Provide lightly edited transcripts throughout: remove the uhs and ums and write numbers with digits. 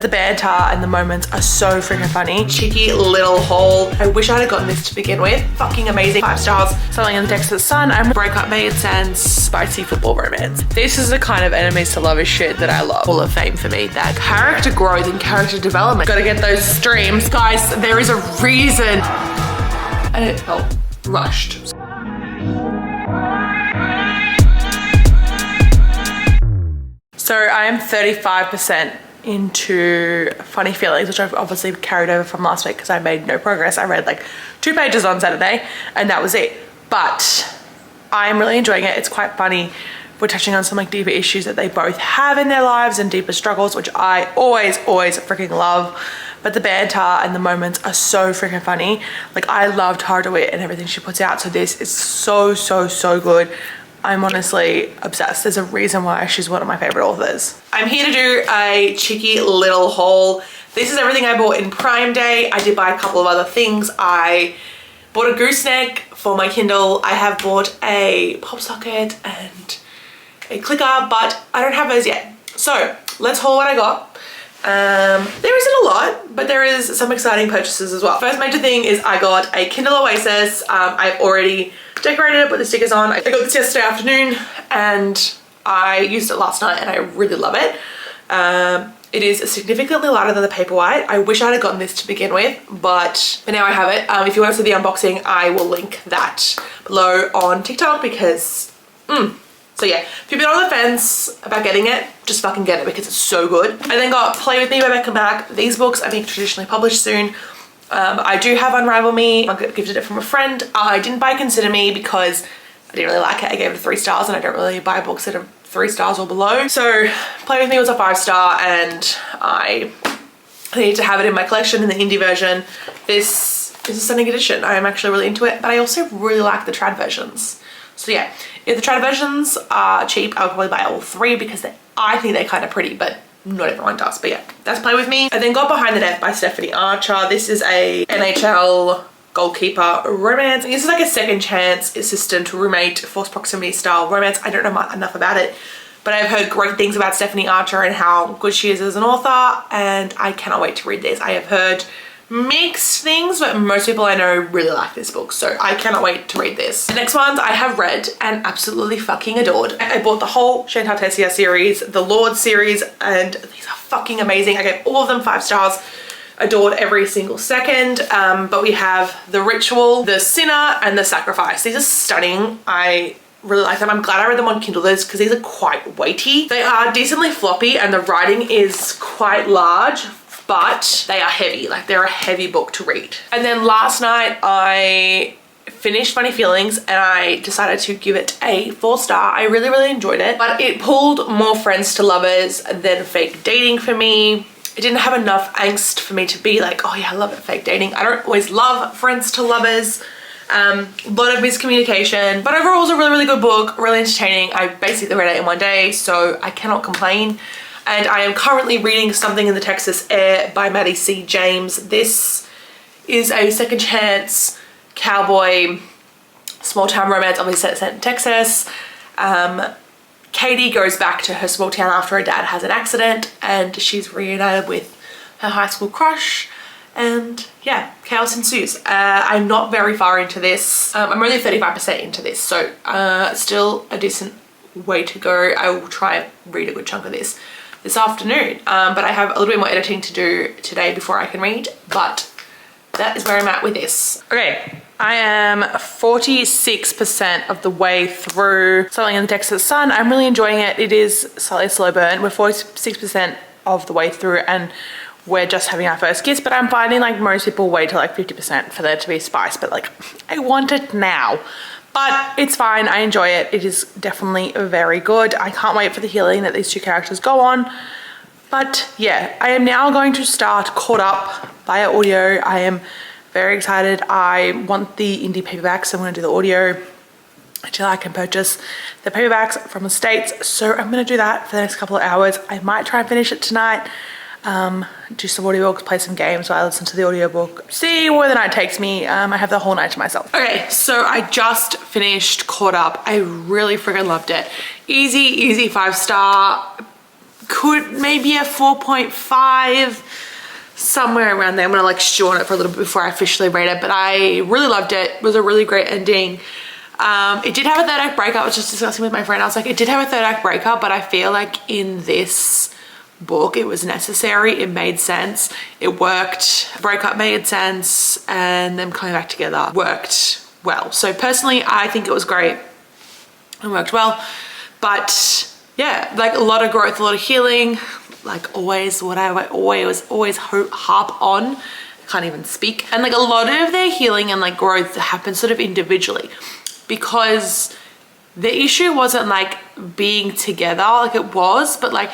The banter and the moments are so freaking funny. Cheeky little haul. I wish I had gotten this to begin with. Fucking amazing. 5 stars. Selling in the Texas Sun. I'm breakup mates and spicy football romance. This is the kind of enemies to lovers shit that I love. Hall of Fame for me. That character growth and character development. Gotta get those streams. Guys, there is a reason. And it felt rushed. So I am 35% into Funny Feelings, which I've obviously carried over from last week because I made no progress. I read like 2 pages on Saturday and that was it. But I'm really enjoying it. It's quite funny. We're touching on some like deeper issues that they both have in their lives and deeper struggles, which I always freaking love. But the banter and the moments are so freaking funny. Like I love Tara DeWitt and everything she puts out. So this is so good. I'm honestly obsessed. There's a reason why she's one of my favorite authors. I'm here to do a cheeky little haul. This is everything I bought in Prime Day. I did buy a couple of other things. I bought a gooseneck for my Kindle. I have bought a pop socket and a clicker, but I don't have those yet. So let's haul what I got. There isn't a lot, but there is some exciting purchases as well. First major thing is I got a Kindle Oasis. I've already decorated it, put the stickers on. I got this yesterday afternoon and I used it last night and I really love it. It is significantly lighter than the Paperwhite. I wish I had gotten this to begin with, but now I have it. If you want to see the unboxing, I will link that below on TikTok because, so yeah, if you've been on the fence about getting it, just fucking get it because it's so good. I then got Play With Me by Becca Mack. These books are being traditionally published soon. I do have Unravel Me. I gifted it from a friend. I didn't buy Consider Me because I didn't really like it. I gave it 3 stars and I don't really buy books that are 3 stars or below. So Play With Me was a 5-star and I need to have it in my collection in the indie version. This is a stunning edition. I am actually really into it, but I also really like the trad versions. So yeah, if the trad versions are cheap, I'll probably buy all 3 because I think they're kind of pretty, but not everyone does. But yeah, that's Play With Me. I then got Behind the Net by Stephanie Archer. This is a NHL goalkeeper romance. This is like a second chance assistant roommate forced proximity style romance. I don't know enough about it, but I've heard great things about Stephanie Archer and how good she is as an author, and I cannot wait to read this. I have heard mixed things, but most people I know really like this book, so I cannot wait to read this. The next ones I have read and absolutely fucking adored. I bought the whole Chantal Tessier series, the Lord series, and these are fucking amazing. I gave all of them 5 stars. Adored every single second. But we have The Ritual, The Sinner, and The Sacrifice. These are stunning. I really like them. I'm glad I read them on Kindle because these are quite weighty. They are decently floppy and the writing is quite large, but they are heavy. Like they're a heavy book to read. And then last night I finished Funny Feelings and I decided to give it a 4-star. I really enjoyed it, but it pulled more Friends to Lovers than Fake Dating for me. It didn't have enough angst for me to be like, oh yeah, I love it, Fake Dating. I don't always love Friends to Lovers. A lot of miscommunication, but overall it was a really good book, really entertaining. I basically read it in one day, so I cannot complain. And I am currently reading Something in the Texas Air by Maddie C. James. This is a second chance cowboy small town romance, obviously set in Texas. Katie goes back to her small town after her dad has an accident and she's reunited with her high school crush, and yeah, chaos ensues. I'm not very far into this. I'm only 35% into this, so still a decent way to go. I will try and read a good chunk of this afternoon, but I have a little bit more editing to do today before I can read, but that is where I'm at with this. Okay, I am 46% of the way through Selling in the Texas Sun. I'm really enjoying it. It is slightly slow burn. We're 46% of the way through and we're just having our first kiss, but I'm finding like most people wait till like 50% for there to be spice, but like I want it now. But it's fine, I enjoy it. It is definitely very good. I can't wait for the healing that these 2 characters go on. But yeah, I am now going to start Caught Up via audio. I am very excited. I want the indie paperbacks, so I'm gonna do the audio until I can purchase the paperbacks from the States. So I'm gonna do that for the next couple of hours. I might try and finish it tonight. Do some audiobooks, play some games while I listen to the audiobook, see where the night takes me. I have the whole night to myself. Okay, so I just finished Caught Up. I really freaking loved it. Easy 5-star. could maybe a 4.5, somewhere around there. I'm gonna like stew on it for a little bit before I officially rate it, but I really loved it. It was a really great ending. It did have a third act breakup. I was just discussing with my friend. I was like, it did have a third act breakup, but I feel like in this book it was necessary. It made sense. It worked. Breakup made sense, and them coming back together worked well. So personally, I think it was great and worked well. But yeah, like a lot of growth, a lot of healing. Like always, what I always harp on. I can't even speak. And like a lot of their healing and like growth happens sort of individually, because the issue wasn't like being together, like it was, but like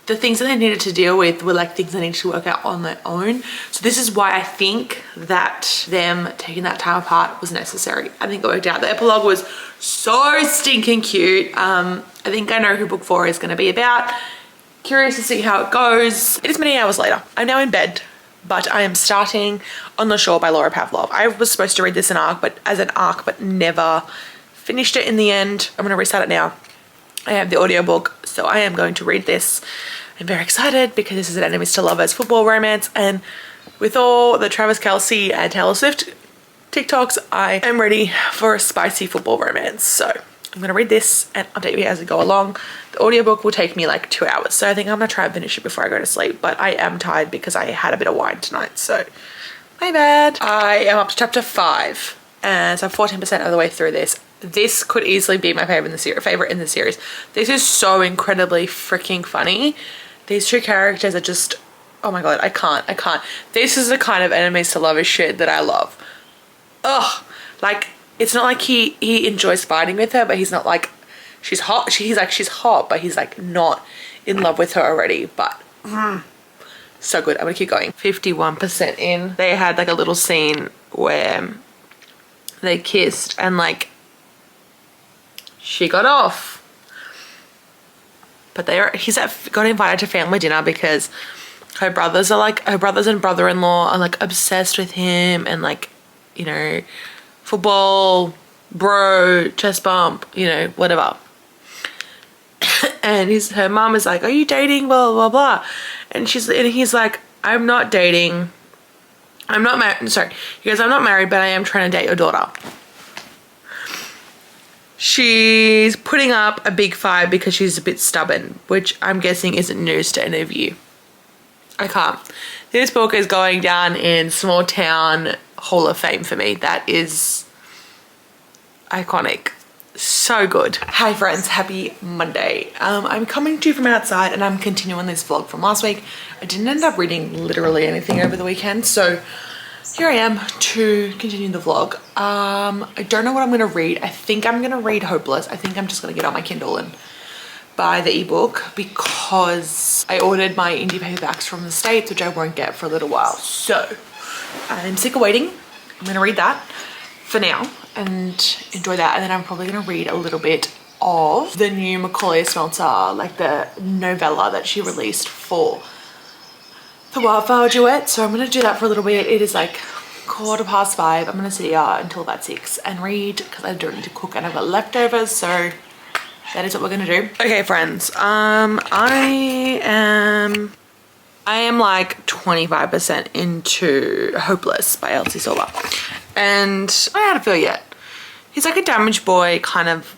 the things that they needed to deal with were like things they needed to work out on their own. So this is why I think that them taking that time apart was necessary. I think it worked out. The epilogue was so stinking cute. I think I know who book 4 is going to be about. Curious to see how it goes. It is many hours later. I'm now in bed, but I am starting On the Shore by Laura Pavlov. I was supposed to read this as an arc, but never finished it in the end. I'm going to restart it now. I have the audiobook, so I am going to read this. I'm very excited because this is an enemies to lovers football romance, and with all the Travis Kelce and Taylor Swift TikToks, I am ready for a spicy football romance. So I'm going to read this and update you as I go along. The audiobook will take me like 2 hours, so I think I'm going to try and finish it before I go to sleep, but I am tired because I had a bit of wine tonight, so my bad. I am up to chapter 5, and so I'm 14% of the way through this. This could easily be my favorite in the series. This is so incredibly freaking funny. These two characters are just, oh my god, I can't. This is the kind of enemies to lovers shit that I love. Ugh, like, it's not like he enjoys fighting with her, but he's not like, she's hot. He's like, she's hot, but he's like not in love with her already. But so good. I'm gonna keep going. 51% in. They had like a little scene where they kissed, and like she got off, but got invited to family dinner because her brothers and brother-in-law are like obsessed with him, and like, you know, football, bro, chest bump, you know, whatever. And her mom is like, are you dating, blah blah blah, and he's like, I'm not dating, I'm not married. Sorry, he goes, I'm not married, but I am trying to date your daughter. She's putting up a big fight because she's a bit stubborn, which I'm guessing isn't news to any of you. I can't. This book is going down in small town Hall of Fame for me. That is iconic. So good. Hi friends, happy Monday. I'm coming to you from outside, and I'm continuing this vlog from last week. I didn't end up reading literally anything over the weekend, so here I am to continue the vlog. I don't know what I'm gonna read. I think I'm gonna read Hopeless. I think I'm just gonna get on my Kindle and buy the ebook, because I ordered my indie paperbacks from the States, which I won't get for a little while. So I'm sick of waiting. I'm gonna read that for now and enjoy that, and then I'm probably gonna read a little bit of the new Macaulay Smelter, like the novella that she released for the Wildflower Duet. So I'm gonna do that for a little bit. It is like 5:15. I'm gonna sit here until about 6 and read, because I don't need to cook and I've got leftovers, so that is what we're gonna do. Okay friends, I am like 25% into Hopeless by Elsie Silver, and I don't know how to feel yet. He's like a damaged boy, kind of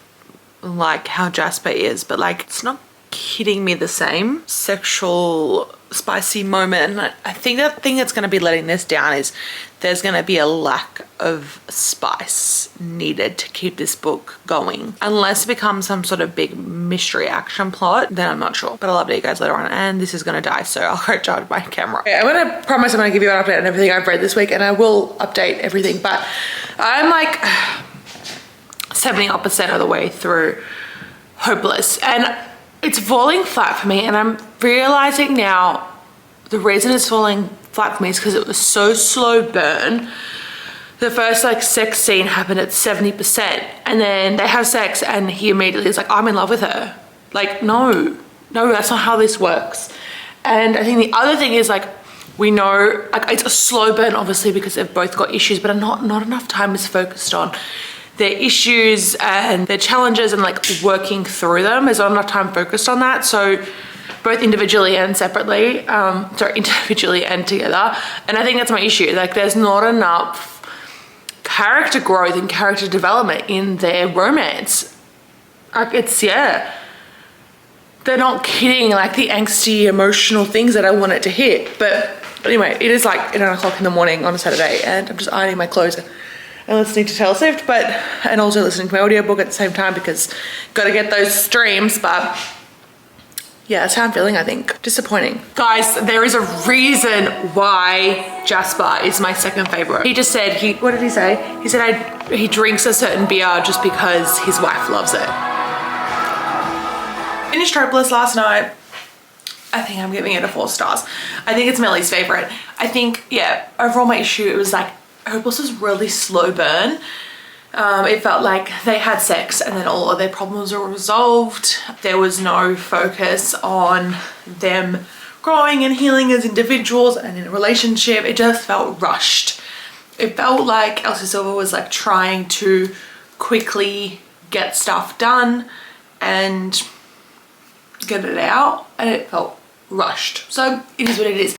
like how Jasper is, but like it's not hitting me the same sexual spicy moment. And I think the thing that's going to be letting this down is there's going to be a lack of spice needed to keep this book going, unless it becomes some sort of big mystery action plot. Then I'm not sure, but I'll update you guys later on, and this is going to die, so I'll go charge my camera. Okay, I'm going to promise I'm going to give you an update on everything I've read this week, and I will update everything, but I'm like 70% of the way through Hopeless, and it's falling flat for me, and I'm realizing now the reason it's falling flat for me is because it was so slow burn. The first like sex scene happened at 70%, and then they have sex and he immediately is like, I'm in love with her. Like, no, that's not how this works. And I think the other thing is, like, we know, like, it's a slow burn obviously because they've both got issues, but not enough time is focused on their issues and their challenges and like working through them. There's not enough time focused on that. So both individually and separately. Sorry, individually and together. And I think that's my issue. Like, there's not enough character growth and character development in their romance. Like, it's, yeah, they're not hitting like the angsty emotional things that I want it to hit. But anyway, it is like 9 o'clock in the morning on a Saturday and I'm just ironing my clothes and listening to Taylor Swift, and also listening to my audiobook at the same time because gotta get those streams. But yeah, that's how I'm feeling, I think. Disappointing. Guys, there is a reason why Jasper is my second favorite. He just said, what did he say? He said he drinks a certain beer just because his wife loves it. Finished Hopeless last night. I think I'm giving it a 4 stars. I think it's Millie's favorite. I think, yeah, overall my issue, it was like, Hopeless was really slow burn. It felt like they had sex and then all of their problems were resolved. There was no focus on them growing and healing as individuals and in a relationship. It just felt rushed. It felt like Elsie Silver was like trying to quickly get stuff done and get it out, and it felt rushed. So it is what it is.